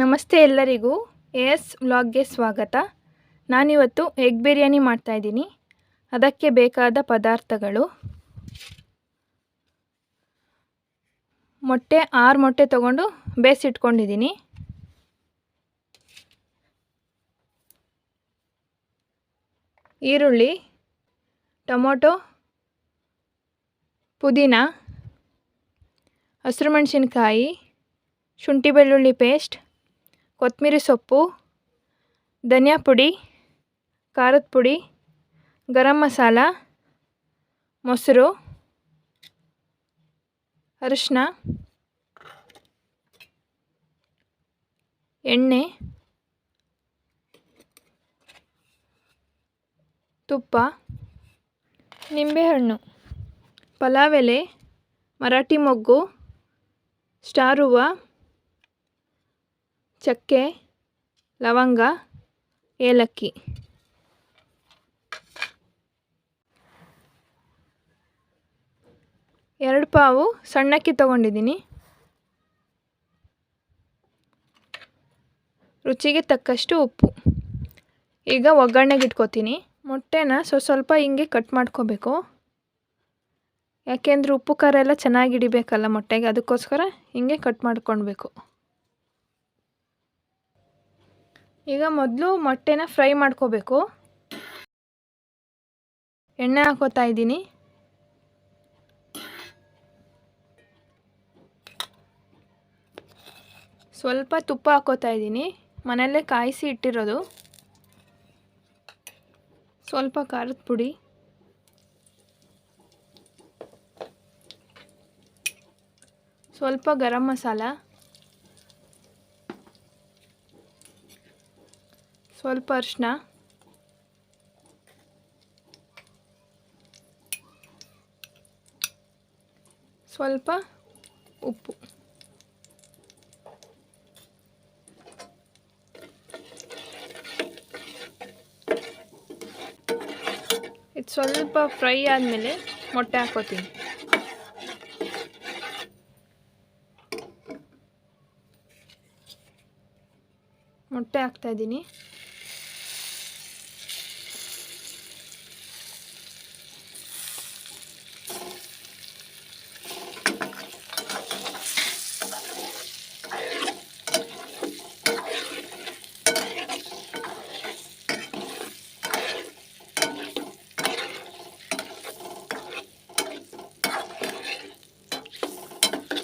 ನಮಸ್ತೆ ಎಲ್ಲರಿಗೂ ಎಸ್ ವ್ಲಾಗ್ಗೆ ಸ್ವಾಗತ. ನಾನಿವತ್ತು ಎಗ್ ಬಿರಿಯಾನಿ ಮಾಡ್ತಾಯಿದ್ದೀನಿ. ಅದಕ್ಕೆ ಬೇಕಾದ ಪದಾರ್ಥಗಳು: ಮೊಟ್ಟೆ 6 ಮೊಟ್ಟೆ ತೊಗೊಂಡು ಬೇಯಿಸಿಟ್ಕೊಂಡಿದ್ದೀನಿ. ಈರುಳ್ಳಿ, ಟೊಮೊಟೊ, ಪುದೀನ, ಹಸಿರು ಮೆಣಸಿನ್ಕಾಯಿ, ಶುಂಠಿ ಬೆಳ್ಳುಳ್ಳಿ ಪೇಸ್ಟ್, ಕೊತ್ತಂಬರಿ ಸೊಪ್ಪು, ಧನಿಯಾ ಪುಡಿ, ಖಾರದ ಪುಡಿ, ಗರಂ ಮಸಾಲ, ಮೊಸರು, ಅರಿಶಿನ, ಎಣ್ಣೆ, ತುಪ್ಪ, ನಿಂಬೆಹಣ್ಣು, ಪಲಾವ್ ಎಲೆ, ಮರಾಠಿ ಮೊಗ್ಗು, ಸ್ಟಾರ್ ಹೂವು, ಚಕ್ಕೆ, ಲವಂಗ, ಏಲಕ್ಕಿ. ಎರಡು ಪಾವು ಸಣ್ಣಕ್ಕಿ ತೊಗೊಂಡಿದ್ದೀನಿ. ರುಚಿಗೆ ತಕ್ಕಷ್ಟು ಉಪ್ಪು. ಈಗ ಒಗ್ಗರಣೆಗೆ ಇಟ್ಕೋತೀನಿ. ಮೊಟ್ಟೆನ ಸ್ವಲ್ಪ ಹಿಂಗೆ ಕಟ್ ಮಾಡ್ಕೋಬೇಕು. ಯಾಕೆಂದರೆ ಉಪ್ಪು ಖಾರ ಎಲ್ಲ ಚೆನ್ನಾಗಿ ಹಿಡಿಬೇಕಲ್ಲ ಮೊಟ್ಟೆಗೆ, ಅದಕ್ಕೋಸ್ಕರ ಹಿಂಗೆ ಕಟ್ ಮಾಡ್ಕೊಳ್ಬೇಕು. ಈಗ ಮೊದಲು ಮೊಟ್ಟೆನ ಫ್ರೈ ಮಾಡ್ಕೋಬೇಕು. ಎಣ್ಣೆ ಹಾಕೋತಾ ಇದ್ದೀನಿ. ಸ್ವಲ್ಪ ತುಪ್ಪ ಹಾಕೋತಾ ಇದ್ದೀನಿ, ಮನೆಯಲ್ಲೇ ಕಾಯಿಸಿ ಇಟ್ಟಿರೋದು. ಸ್ವಲ್ಪ ಖಾರದ ಪುಡಿ, ಸ್ವಲ್ಪ ಗರಂ ಮಸಾಲ, ಸ್ವಲ್ಪ ಅರಿಶಿನ, ಸ್ವಲ್ಪ ಉಪ್ಪು. ಇದು ಸ್ವಲ್ಪ ಫ್ರೈ ಆದಮೇಲೆ ಮೊಟ್ಟೆ ಹಾಕೋತೀನಿ. ಮೊಟ್ಟೆ ಹಾಕ್ತಾಯಿದ್ದೀನಿ.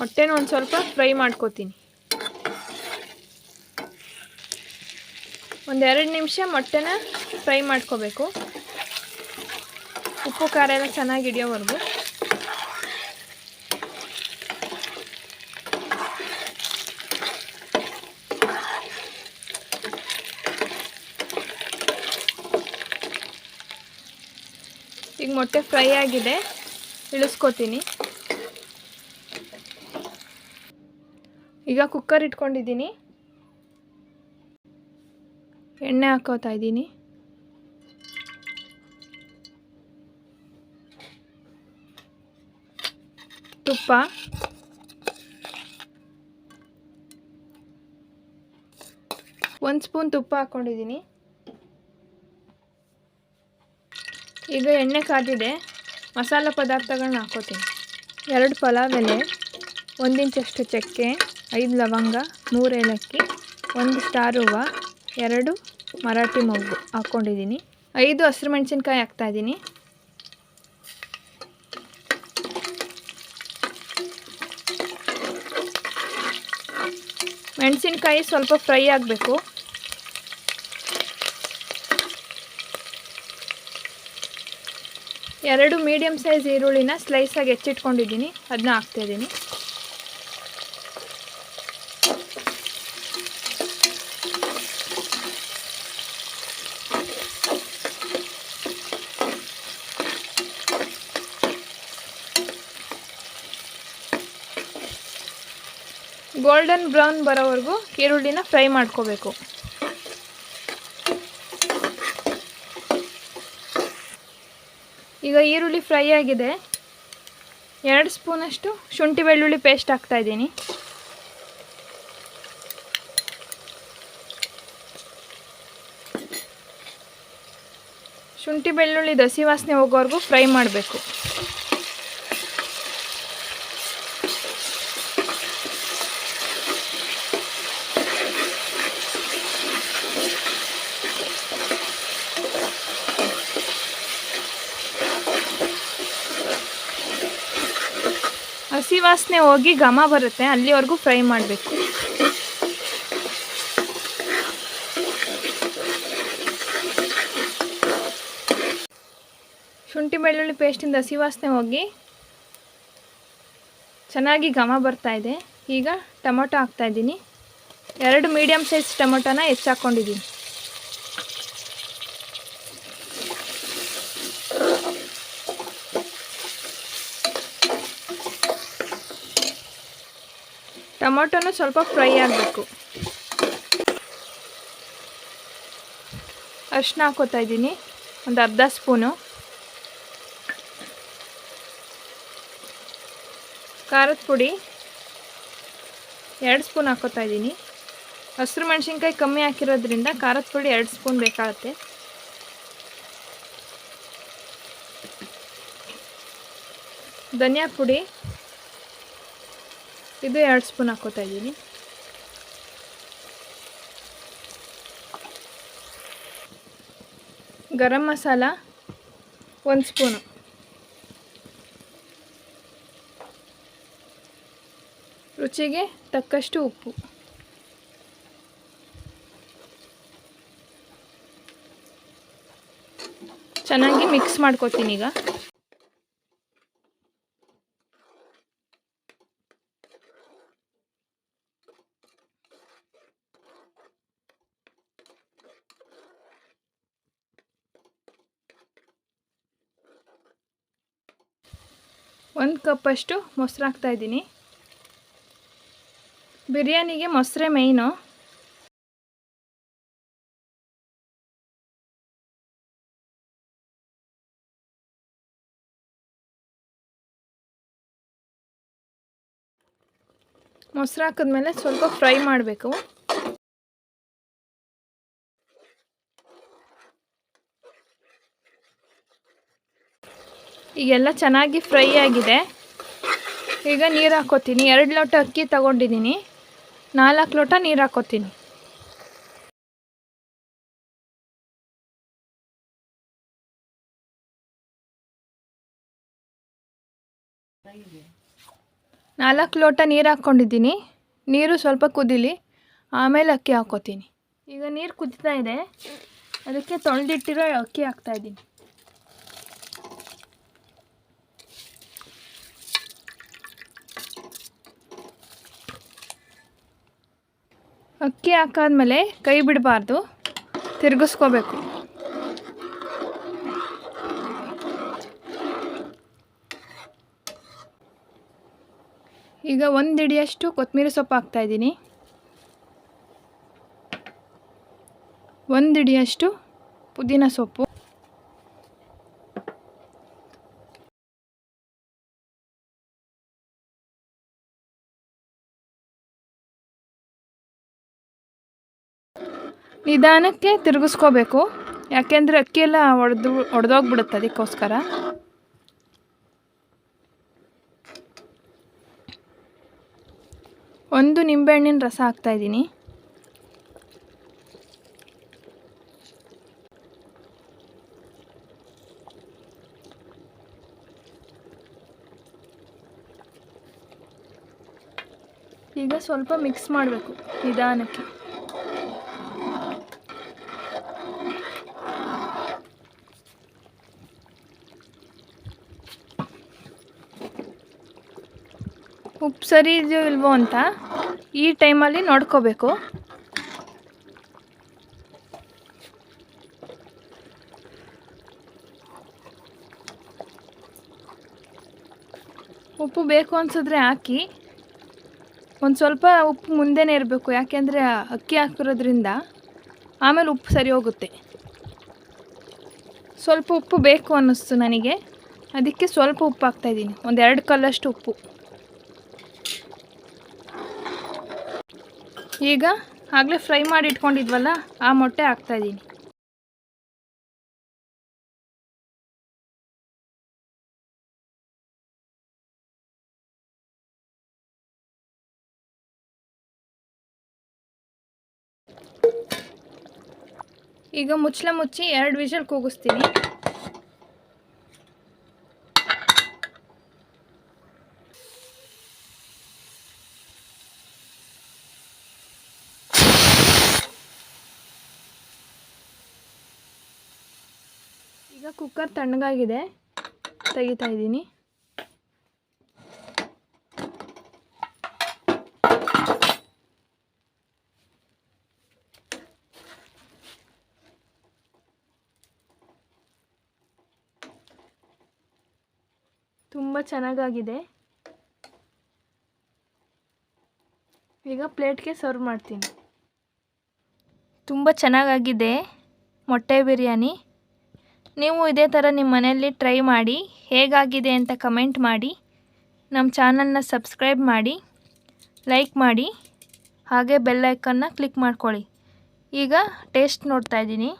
ಮೊಟ್ಟೆನ ಒಂದು ಸ್ವಲ್ಪ ಫ್ರೈ ಮಾಡ್ಕೋತೀನಿ. ಒಂದು 2 ನಿಮಿಷ ಮೊಟ್ಟೆನ ಫ್ರೈ ಮಾಡ್ಕೋಬೇಕು, ಉಪ್ಪು ಖಾರ ಎಲ್ಲ ಚೆನ್ನಾಗಿ ಹಿಡಿಯೋವರೆಗೂ. ಈಗ ಮೊಟ್ಟೆ ಫ್ರೈ ಆಗಿದೆ, ಇಳಿಸ್ಕೋತೀನಿ. ಈಗ ಕುಕ್ಕರ್ ಇಟ್ಕೊಂಡಿದ್ದೀನಿ. ಎಣ್ಣೆ ಹಾಕೋತಾ ಇದ್ದೀನಿ. ತುಪ್ಪ, ಒಂದು ಸ್ಪೂನ್ ತುಪ್ಪ ಹಾಕ್ಕೊಂಡಿದ್ದೀನಿ. ಈಗ ಎಣ್ಣೆ ಕಾದಿದೆ, ಮಸಾಲ ಪದಾರ್ಥಗಳನ್ನ ಹಾಕೋತೀನಿ. 2 ಪಲಾವ್ ಎಲೆ, 1 ಇಂಚಷ್ಟು ಚಕ್ಕೆ, 5 ಲವಂಗ, 3 ಏಲಕ್ಕಿ, 1 ಸ್ಟಾರ್ ಹೂವು, 2 ಮರಾಠಿ ಮೊಗ್ಗು ಹಾಕ್ಕೊಂಡಿದ್ದೀನಿ. 5 ಹಸಿರು ಮೆಣಸಿನ್ಕಾಯಿ ಹಾಕ್ತಾಯಿದ್ದೀನಿ. ಮೆಣಸಿನ್ಕಾಯಿ ಸ್ವಲ್ಪ ಫ್ರೈ ಆಗಬೇಕು. ಎರಡು ಮೀಡಿಯಮ್ ಸೈಜ್ ಈರುಳ್ಳಿನ ಸ್ಲೈಸಾಗಿ ಹೆಚ್ಚಿಟ್ಕೊಂಡಿದ್ದೀನಿ, ಅದನ್ನ ಹಾಕ್ತಾಯಿದ್ದೀನಿ. ಗೋಲ್ಡನ್ ಬ್ರೌನ್ ಬರೋವರೆಗೂ ಈರುಳ್ಳಿನ ಫ್ರೈ ಮಾಡ್ಕೋಬೇಕು. ಈಗ ಈರುಳ್ಳಿ ಫ್ರೈ ಆಗಿದೆ. 2 ಸ್ಪೂನಷ್ಟು ಶುಂಠಿ ಬೆಳ್ಳುಳ್ಳಿ ಪೇಸ್ಟ್ ಹಾಕ್ತಾಯಿದ್ದೀನಿ. ಶುಂಠಿ ಬೆಳ್ಳುಳ್ಳಿ ಹಸಿ ವಾಸನೆ ಹೋಗೋವರೆಗೂ ಫ್ರೈ ಮಾಡಬೇಕು. ಹಸಿ ವಾಸನೆ ಹೋಗಿ ಘಮ ಬರುತ್ತೆ, ಅಲ್ಲಿವರೆಗೂ ಫ್ರೈ ಮಾಡಬೇಕು. ಶುಂಠಿ ಬೆಳ್ಳುಳ್ಳಿ ಪೇಸ್ಟಿಂದ ಹಸಿ ವಾಸನೆ ಹೋಗಿ ಚೆನ್ನಾಗಿ ಘಮ ಬರ್ತಾ ಇದೆ. ಈಗ ಟೊಮೊಟೊ ಹಾಕ್ತಾಯಿದ್ದೀನಿ. 2 ಮೀಡಿಯಮ್ ಸೈಜ್ ಟೊಮೊಟೊನ ಹೆಚ್ಚಾಕೊಂಡಿದ್ದೀನಿ. ಟೊಮೊಟೊನೂ ಸ್ವಲ್ಪ ಫ್ರೈ ಆಗಬೇಕು. ಅರಿಶಿನ ಹಾಕ್ಕೋತಾ ಇದ್ದೀನಿ, ಒಂದು ಅರ್ಧ ಸ್ಪೂನು. ಖಾರದ ಪುಡಿ 2 ಸ್ಪೂನ್ ಹಾಕ್ಕೋತಾ ಇದ್ದೀನಿ. ಹಸಿರು ಮೆಣಸಿನ್ಕಾಯಿ ಕಮ್ಮಿ ಹಾಕಿರೋದ್ರಿಂದ ಖಾರದ ಪುಡಿ 2 ಸ್ಪೂನ್ ಬೇಕಾಗುತ್ತೆ. ಧನಿಯಾ ಪುಡಿ ಇದು 2 ಸ್ಪೂನ್ ಹಾಕ್ಕೋತಾ ಇದ್ದೀನಿ. ಗರಂ ಮಸಾಲ 1 ಸ್ಪೂನು. ರುಚಿಗೆ ತಕ್ಕಷ್ಟು ಉಪ್ಪು. ಚೆನ್ನಾಗಿ ಮಿಕ್ಸ್ ಮಾಡ್ಕೊತೀನಿ. ಈಗ ಒಂದು ಕಪ್ಪಷ್ಟು ಮೊಸರು ಹಾಕ್ತಾಯಿದ್ದೀನಿ. ಬಿರಿಯಾನಿಗೆ ಮೊಸರೇ ಮೇಯ್ನು. ಮೊಸರು ಹಾಕಿದ್ಮೇಲೆ ಸ್ವಲ್ಪ ಫ್ರೈ ಮಾಡಬೇಕು. ಈಗೆಲ್ಲ ಚೆನ್ನಾಗಿ ಫ್ರೈ ಆಗಿದೆ. ಈಗ ನೀರು ಹಾಕ್ಕೋತೀನಿ. 2 ಲೋಟ ಅಕ್ಕಿ ತಗೊಂಡಿದ್ದೀನಿ, 4 ಲೋಟ ನೀರು ಹಾಕ್ಕೋತೀನಿ. ನಾಲ್ಕು ಲೋಟ ನೀರು ಹಾಕ್ಕೊಂಡಿದ್ದೀನಿ. ನೀರು ಸ್ವಲ್ಪ ಕುದೀಲಿ, ಆಮೇಲೆ ಅಕ್ಕಿ ಹಾಕ್ಕೋತೀನಿ. ಈಗ ನೀರು ಕುದೀತಾ ಇದೆ, ಅದಕ್ಕೆ ತೊಳೆದಿಟ್ಟಿರೋ ಅಕ್ಕಿ ಹಾಕ್ತಾಯಿದ್ದೀನಿ. ಅಕ್ಕಿ ಹಾಕಾದ್ಮೇಲೆ ಕೈ ಬಿಡಬಾರ್ದು, ತಿರುಗಿಸ್ಕೋಬೇಕು. ಈಗ 1 ಹಿಡಿಯಷ್ಟು ಕೊತ್ತಂಬರಿ ಸೊಪ್ಪು ಹಾಕ್ತಾಯಿದ್ದೀನಿ. 1 ಹಿಡಿಯಷ್ಟು ಪುದೀನ ಸೊಪ್ಪು. ನಿಧಾನಕ್ಕೆ ತಿರುಗಿಸ್ಕೋಬೇಕು, ಯಾಕೆಂದರೆ ಅಕ್ಕಿ ಎಲ್ಲ ಒಡೆದೋಗ್ಬಿಡುತ್ತೆ, ಅದಕ್ಕೋಸ್ಕರ. ಒಂದು ನಿಂಬೆಹಣ್ಣಿನ ರಸ ಹಾಕ್ತಾಯಿದ್ದೀನಿ. ಈಗ ಸ್ವಲ್ಪ ಮಿಕ್ಸ್ ಮಾಡಬೇಕು ನಿಧಾನಕ್ಕೆ. ಉಪ್ಪು ಸರಿ ಇದೆಯೋ ಇಲ್ವೋ ಅಂತ ಈ ಟೈಮಲ್ಲಿ ನೋಡ್ಕೋಬೇಕು. ಉಪ್ಪು ಬೇಕು ಅನಿಸಿದ್ರೆ ಹಾಕಿ. ಒಂದು ಸ್ವಲ್ಪ ಉಪ್ಪು ಮುಂದೆನೇ ಇರಬೇಕು, ಯಾಕೆಂದರೆ ಅಕ್ಕಿ ಹಾಕಿರೋದ್ರಿಂದ ಆಮೇಲೆ ಉಪ್ಪು ಸರಿ ಹೋಗುತ್ತೆ. ಸ್ವಲ್ಪ ಉಪ್ಪು ಬೇಕು ಅನ್ನಿಸ್ತು ನನಗೆ, ಅದಕ್ಕೆ ಸ್ವಲ್ಪ ಉಪ್ಪು ಹಾಕ್ತಾಯಿದ್ದೀನಿ, ಒಂದು 2 ಕಲ್ಲಷ್ಟು ಉಪ್ಪು. ಈಗ ಆಗಲೇ ಫ್ರೈ ಮಾಡಿ ಇಟ್ಕೊಂಡಿದ್ವಲ್ಲ, ಆ ಮೊಟ್ಟೆ ಹಾಕ್ತಾಯಿದ್ದೀನಿ. ಈಗ ಮುಚ್ಚಳ ಮುಚ್ಚಿ 2 ವಿಷಲ್ ಕೂಗಿಸ್ತೀನಿ. ಈಗ ಕುಕ್ಕರ್ ತಣ್ಣಗಾಗಿದೆ, ತೆಗಿತಾ ಇದ್ದೀನಿ. ತುಂಬ ಚೆನ್ನಾಗಾಗಿದೆ. ಈಗ ಪ್ಲೇಟ್ಗೆ ಸರ್ವ್ ಮಾಡ್ತೀನಿ. ತುಂಬ ಚೆನ್ನಾಗಾಗಿದೆ ಮೊಟ್ಟೆ ಬಿರಿಯಾನಿ. ನೀವು ಇದೇ ಥರ ನಿಮ್ಮ ಮನೆಯಲ್ಲಿ ಟ್ರೈ ಮಾಡಿ, ಹೇಗಾಗಿದೆ ಅಂತ ಕಮೆಂಟ್ ಮಾಡಿ. ನಮ್ಮ ಚಾನಲ್ನ ಸಬ್ಸ್ಕ್ರೈಬ್ ಮಾಡಿ, ಲೈಕ್ ಮಾಡಿ, ಹಾಗೆ ಬೆಲ್ ಐಕನ್ನ ಕ್ಲಿಕ್ ಮಾಡ್ಕೊಳ್ಳಿ. ಈಗ ಟೇಸ್ಟ್ ನೋಡ್ತಾ ಇದ್ದೀನಿ.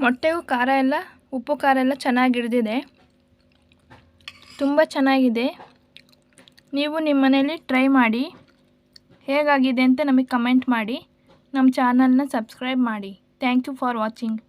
ಮೊಟ್ಟೆಗೂ ಖಾರ ಎಲ್ಲ, ಉಪ್ಪು ಖಾರ ಎಲ್ಲ ಚೆನ್ನಾಗಿ ಹಿಡಿದಿದೆ. ತುಂಬ ಚೆನ್ನಾಗಿದೆ. ನೀವು ನಿಮ್ಮ ಮನೆಯಲ್ಲಿ ಟ್ರೈ ಮಾಡಿ, ಹೇಗಾಗಿದೆ ಅಂತ ನಮಗೆ ಕಮೆಂಟ್ ಮಾಡಿ. ನಮ್ಮ ಚಾನಲ್ನ ಸಬ್ಸ್ಕ್ರೈಬ್ ಮಾಡಿ. Thank you for watching.